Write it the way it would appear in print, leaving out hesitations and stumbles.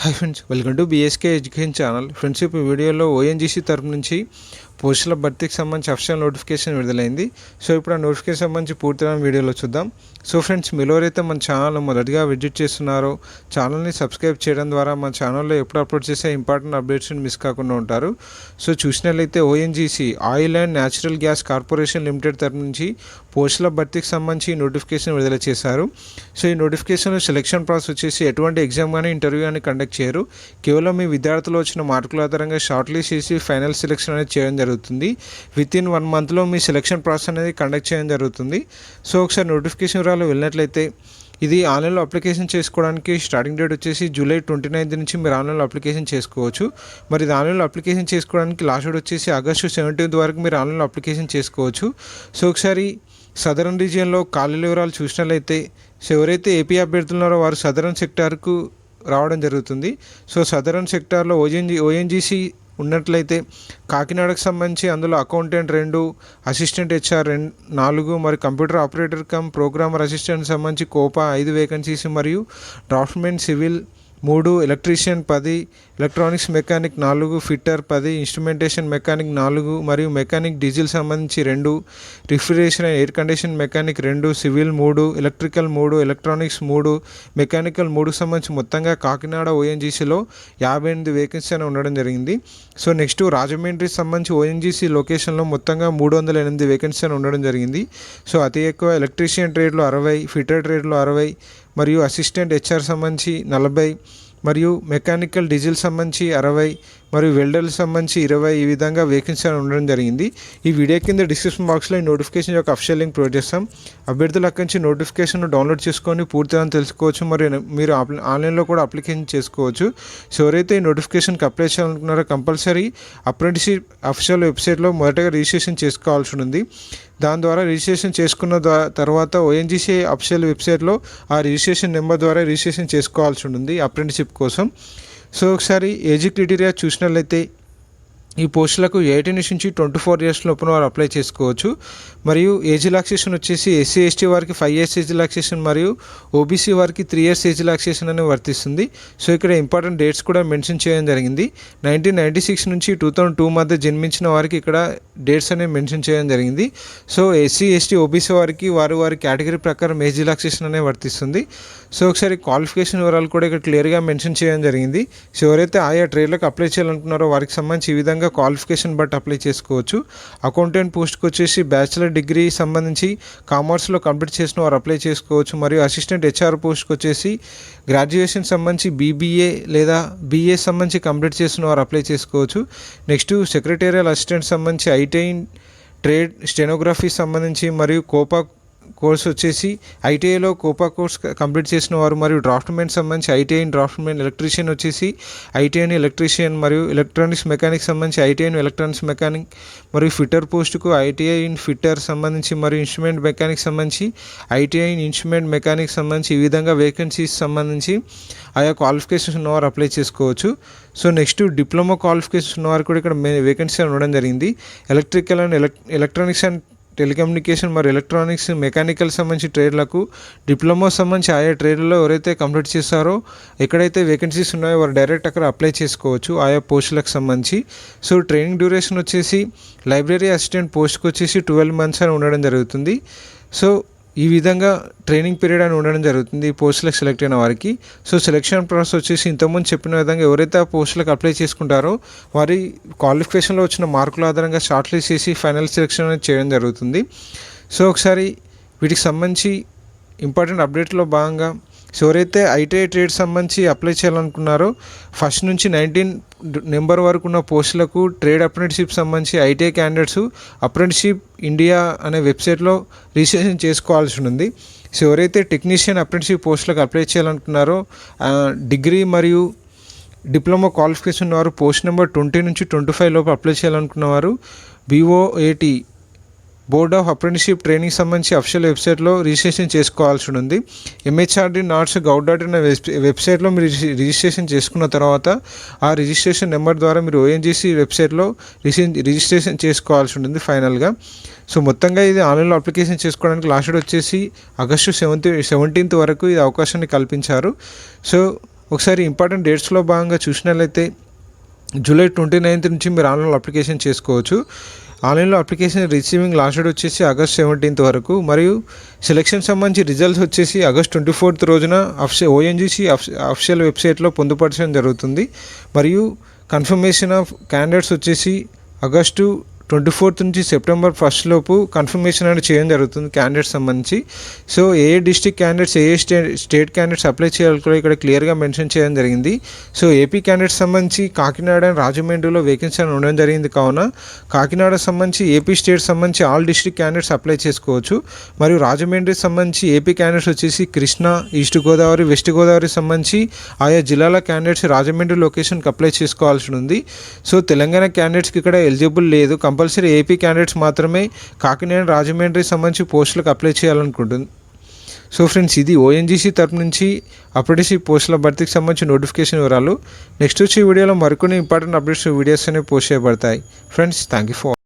Hi friends, welcome to BSK education channel. Friends, ఇప్పుడు వీడియోలో ONGC తరపు నుంచి పోస్టుల భర్తీకి సంబంధించి అఫీషియల్ నోటిఫికేషన్ విడుదలైంది. సో ఇప్పుడు ఆ నోటిఫికేషన్ సంబంధించి పూర్తిగా వీడియోలో చూద్దాం. సో ఫ్రెండ్స్, మీలో ఎవరైతే మన ఛానల్ మొదటిగా విజిట్ చేస్తున్నారో ఛానల్ని సబ్స్క్రైబ్ చేయడం ద్వారా మన ఛానల్లో ఎప్పుడు అప్లోడ్ చేసే ఇంపార్టెంట్ అప్డేట్స్ని మిస్ కాకుండా ఉంటారు. సో చూసినట్లయితే ONGC oil and natural gas corporation limited తరపు నుంచి పోస్టుల భర్తీకి సంబంధించి నోటిఫికేషన్ విడుదల చేశారు. సో ఈ నోటిఫికేషన్ సెలక్షన్ ప్రాసెస్ వచ్చేసి ఎటువంటి ఎగ్జామ్ కానీ ఇంటర్వ్యూ కానీ కండక్ట్ చేయరు. కేవలం మీ విద్యార్థులు వచ్చిన మార్కుల ఆధారంగా షార్ట్ లిస్ట్ చేసి ఫైనల్ సెలెక్షన్ అనేది చేయడం జరుగుతుంది. విత్ ఇన్ 1 మంత్లో మీ సెలక్షన్ ప్రాసెస్ అనేది కండక్ట్ చేయడం జరుగుతుంది. సో ఒకసారి నోటిఫికేషన్ వివరాలు వెళ్ళినట్లయితే ఇది ఆన్లైన్లో అప్లికేషన్ చేసుకోవడానికి స్టార్టింగ్ డేట్ వచ్చేసి జూలై 29 నుంచి మీరు ఆన్లైన్లో అప్లికేషన్ చేసుకోవచ్చు. మరి ఇది ఆన్లైన్లో అప్లికేషన్ చేసుకోవడానికి లాస్ట్ డేట్ వచ్చేసి ఆగస్టు 17 వరకు మీరు ఆన్లైన్లో అప్లికేషన్ చేసుకోవచ్చు. సో ఒకసారి సదరన్ రీజియన్లో ఖాళీల వివరాలు చూసినట్లయితే ఎవరైతే ఏపీ అభ్యర్థులు ఉన్నారో వారు సదరన్ సెక్టార్కు రావడం జరుగుతుంది. సో సదరన్ సెక్టార్లో ఓఎన్జీసీ ఉన్నట్లయితే కాకినాడకు సంబంధించి అందులో అకౌంటెంట్ 2, అసిస్టెంట్ హెచ్ఆర్ 4, మరి computer operator come programmer assistant సంబంధించి కోపా 5 వేకెన్సీస్, మరియు draughtsmen civil 3, electrician 10, electronics mechanic 4, fitter 10, instrumentation mechanic 4, మరియు మెకానిక్ డీజిల్ సంబంధించి 2, refrigeration and air condition mechanic 2, civil 3, electrical 3, electronics 3, mechanical 3 సంబంధించి మొత్తంగా కాకినాడ ఓఎన్జీసీలో 58 వేకెన్సీ అని ఉండడం జరిగింది. సో నెక్స్ట్ రాజమండ్రి సంబంధించి ఓఎన్జీసీ లొకేషన్లో మొత్తంగా 308 వేకెన్సీ అని ఉండడం జరిగింది. సో అతి ఎక్కువ ఎలక్ట్రీషియన్ ట్రేడ్లో 60, ఫిట్టర్ ట్రేడ్లో 60, మరియు అసిస్టెంట్ హెచ్ఆర్ సంబంధించి 40, మరియు మెకానికల్ డీజిల్ సంబంధించి 60, మరియు వెల్డర్ల సంబంధించి 20, ఈ విధంగా వేకెన్సీ ఉండడం జరిగింది. ఈ వీడియో కింద డిస్క్రిప్షన్ బాక్స్లో ఈ నోటిఫికేషన్ యొక్క అఫీషియల్ లింక్ ప్రొవైడ్ చేస్తాం. అభ్యర్థులు అక్కడి నుంచి నోటిఫికేషన్ డౌన్లోడ్ చేసుకొని పూర్తిగా తెలుసుకోవచ్చు. మరియు మీరు ఆన్లైన్లో కూడా అప్లికేషన్ చేసుకోవచ్చు. సో ఎవరైతే ఈ నోటిఫికేషన్కి అప్లై చేయాలనుకున్నారో కంపల్సరీ అప్రెంటిస్షిప్ అఫీషియల్ వెబ్సైట్లో మొదటగా రిజిస్ట్రేషన్ చేసుకోవాల్సి ఉంది. దాని ద్వారా రిజిస్ట్రేషన్ చేసుకున్న తర్వాత ఓఎన్జీసీ అఫీషియల్ వెబ్సైట్లో ఆ రిజిస్ట్రేషన్ నెంబర్ ద్వారా రిజిస్ట్రేషన్ చేసుకోవాల్సి ఉంటుంది అప్రెంటిస్షిప్ కోసం. సో ఒకసారి ఏజ్ క్రైటీరియా చూసినట్లయితే ఈ పోస్టులకు 18 నుంచి 24 ఇయర్స్ లోపల వారు అప్లై చేసుకోవచ్చు. మరియు ఏజ్ రిలాక్సేషన్ వచ్చేసి ఎస్సీ ఎస్టీ వారికి 5 ఇయర్స్ ఏజ్ రిలాక్సేషన్, మరియు ఓబీసీ వారికి 3 ఇయర్స్ ఏజ్ రిలాక్సేషన్ అనేది వర్తిస్తుంది. సో ఇక్కడ ఇంపార్టెంట్ డేట్స్ కూడా మెన్షన్ చేయడం జరిగింది. 1996 నుంచి 2002 మధ్య జన్మించిన వారికి ఇక్కడ డేట్స్ అనేవి మెన్షన్ చేయడం జరిగింది. సో ఎస్సీ ఎస్టీ ఓబీసీ వారికి వారి కేటగిరీ ప్రకారం ఏజ్ రిలాక్సేషన్ అనేది వర్తిస్తుంది. సో ఒకసారి క్వాలిఫికేషన్ వివరాలు కూడా ఇక్కడ క్లియర్గా మెన్షన్ చేయడం జరిగింది. సో ఎవరైతే ఆయా ట్రేడ్లకు అప్లై చేయాలనుకున్నారో వారికి సంబంధించి ఈ విధంగా క్వాలిఫికేషన్ బట్టి అప్లై చేసుకోవచ్చు. అకౌంటెంట్ పోస్ట్కి వచ్చేసి బ్యాచిలర్ డిగ్రీ సంబంధించి కామర్స్లో కంప్లీట్ చేసిన వారు అప్లై చేసుకోవచ్చు. మరియు అసిస్టెంట్ హెచ్ఆర్ పోస్ట్కి వచ్చేసి గ్రాడ్యుయేషన్ సంబంధించి బీబీఏ లేదా బీఏ సంబంధించి కంప్లీట్ చేసిన వారు అప్లై చేసుకోవచ్చు. నెక్స్ట్ సెక్రటేరియల్ అసిస్టెంట్ సంబంధించి ఐటీఐ ట్రేడ్ స్టెనోగ్రఫీ సంబంధించి, మరియు కోపా కోర్స్ వచ్చేసి ఐటీఐలో కోపా కోర్స్ కంప్లీట్ చేసిన వారు, మరియు డ్రాఫ్ట్మెన్ సంబంధించి ఐటీఐ డ్రాఫ్ట్మెన్, ఎలక్ట్రీషియన్ వచ్చేసి ఐటీఐ ఎలక్ట్రీషియన్, మరియు ఎలక్ట్రానిక్స్ మెకానిక్ సంబంధించి ఐటీఐ ఎలక్ట్రానిక్స్ మెకానిక్, మరియు ఫిట్టర్ పోస్టుకు ఐటీఐ ఇన్ ఫిట్టర్ సంబంధించి, మరియు ఇన్స్ట్రుమెంట్ మెకానిక్ సంబంధించి ఐటీఐ ఇన్స్ట్రుమెంట్ మెకానిక్ సంబంధించి, ఈ విధంగా వేకెన్సీస్ సంబంధించి ఆయా క్వాలిఫికేషన్స్ ఉన్నవారు అప్లై చేసుకోవచ్చు. సో నెక్స్ట్ డిప్లొమా క్వాలిఫికేషన్స్ ఉన్నవారు కూడా ఇక్కడ వేకెన్సీ ఉండడం జరిగింది. Electrical and electronics and telecommunication మరియు ఎలక్ట్రానిక్స్ మెకానికల్ సంబంధించి ట్రేడ్లకు డిప్లొమా సంబంధించి ఆయా ట్రేడ్లలో ఎవరైతే కంప్లీట్ చేస్తారో ఎక్కడైతే వేకెన్సీస్ ఉన్నాయో వారు డైరెక్ట్ అక్కడ అప్లై చేసుకోవచ్చు ఆయా పోస్టులకు సంబంధించి. సో ట్రైనింగ్ డ్యూరేషన్ వచ్చేసి లైబ్రరీ అసిస్టెంట్ పోస్ట్కి వచ్చేసి 12 months అని ఉండడం జరుగుతుంది. సో ఈ విధంగా ట్రైనింగ్ పీరియడ్ అని ఉండడం జరుగుతుంది ఈ పోస్టులకు సెలెక్ట్ అయిన వారికి. సో సెలెక్షన్ ప్రాసెస్ వచ్చేసి ఇంతకుముందు చెప్పిన విధంగా ఎవరైతే ఆ పోస్టులకు అప్లై చేసుకుంటారో వారి క్వాలిఫికేషన్లో వచ్చిన మార్కుల ఆధారంగా షార్ట్ లిస్ట్ చేసి ఫైనల్ సెలెక్షన్ అనేది చేయడం జరుగుతుంది. సో ఒకసారి వీటికి సంబంధించి ఇంపార్టెంట్ అప్డేట్లో భాగంగా ఎవరైతే ఐటీఐ ట్రేడ్ సంబంధించి అప్లై చేయాలనుకున్నారో 1 నుంచి 19 నెంబర్ వరకు ఉన్న పోస్టులకు ట్రేడ్ అప్రెంటిస్షిప్ సంబంధించి ఐటీఐ క్యాండిడేట్స్ అప్రెంటిస్షిప్ ఇండియా అనే వెబ్సైట్లో రిజిస్ట్రేషన్ చేసుకోవాల్సి ఉంది. సో ఎవరైతే టెక్నీషియన్ అప్రెంటిస్షిప్ పోస్టులకు అప్లై చేయాలనుకున్నారో డిగ్రీ మరియు డిప్లొమా క్వాలిఫికేషన్ వారు పోస్ట్ నెంబర్ 20 నుంచి 25 లోపు అప్లై చేయాలనుకున్నవారు BOAT board of apprenticeship training సంబంధించి అఫీషియల్ వెబ్సైట్లో రిజిస్ట్రేషన్ చేసుకోవాల్సి ఉంది. MHRD.gov.in అనే వెబ్సైట్లో మీరు రిజిస్ట్రేషన్ చేసుకున్న తర్వాత ఆ రిజిస్ట్రేషన్ నెంబర్ ద్వారా మీరు ఓఎన్జీసీ వెబ్సైట్లో రిజిస్ట్రేషన్ చేసుకోవాల్సి ఉంటుంది ఫైనల్గా. సో మొత్తంగా ఇది ఆన్లైన్లో అప్లికేషన్ చేసుకోవడానికి లాస్ట్ డేట్ వచ్చేసి ఆగస్టు 17 వరకు ఇది అవకాశాన్ని కల్పించారు. సో ఒకసారి ఇంపార్టెంట్ డేట్స్లో భాగంగా చూసినట్లయితే జూలై 29 నుంచి మీరు ఆన్లైన్లో అప్లికేషన్ చేసుకోవచ్చు. ఆన్లైన్లో అప్లికేషన్ రిసీవింగ్ లాస్ట్ డేట్ వచ్చేసి ఆగస్ట్ 17 వరకు, మరియు సెలక్షన్ సంబంధించి రిజల్ట్స్ వచ్చేసి ఆగస్ట్ 24 రోజున ఓఎన్జీసీ అఫీషియల్ వెబ్సైట్లో పొందుపరచడం జరుగుతుంది. మరియు కన్ఫర్మేషన్ ఆఫ్ క్యాండిడేట్స్ వచ్చేసి ఆగస్టు 24 నుంచి సెప్టెంబర్ 1 లోపు కన్ఫర్మేషన్ అనేది చేయడం జరుగుతుంది క్యాండిడేట్స్ సంబంధించి. సో ఏ district candidates state candidates apply చేయాలి కూడా ఇక్కడ క్లియర్గా మెన్షన్ చేయడం జరిగింది. సో ఏపీ క్యాండిడేట్స్ సంబంధించి కాకినాడ అండ్ రాజమండ్రిలో వేకెన్సీ అని ఉండడం జరిగింది. కావున కాకినాడ సంబంధించి ఏపీ స్టేట్ సంబంధించి ఆల్ డిస్ట్రిక్ట్ క్యాండిడేట్స్ అప్లై చేసుకోవచ్చు. మరియు రాజమండ్రి సంబంధించి ఏపీ క్యాండిడేట్స్ వచ్చేసి కృష్ణా, ఈస్ట్ గోదావరి, వెస్ట్ గోదావరి సంబంధించి ఆయా జిల్లాల క్యాండిడేట్స్ రాజమండ్రి లొకేషన్కి అప్లై చేసుకోవాల్సి ఉంది. సో తెలంగాణ క్యాండిడేట్స్కి ఇక్కడ ఎలిజిబుల్ లేదు. కంపల్సరీ ఏపీ క్యాండిడేట్స్ మాత్రమే కాకినాడ, రాజమండ్రి సంబంధించి పోస్టులకు అప్లై చేయాలనుకుంటుంది. సో ఫ్రెండ్స్, ఇది ఓఎన్జీసీ తరపు నుంచి అప్రెంటిస్షిప్ పోస్టుల భర్తీకి సంబంధించి నోటిఫికేషన్ వివరాలు. నెక్స్ట్ వచ్చే వీడియోలో మరికొన్ని ఇంపార్టెంట్ అప్డేట్స్ వీడియోస్ అనేవి పోస్ట్ చేయబడతాయి. Friends, thank you for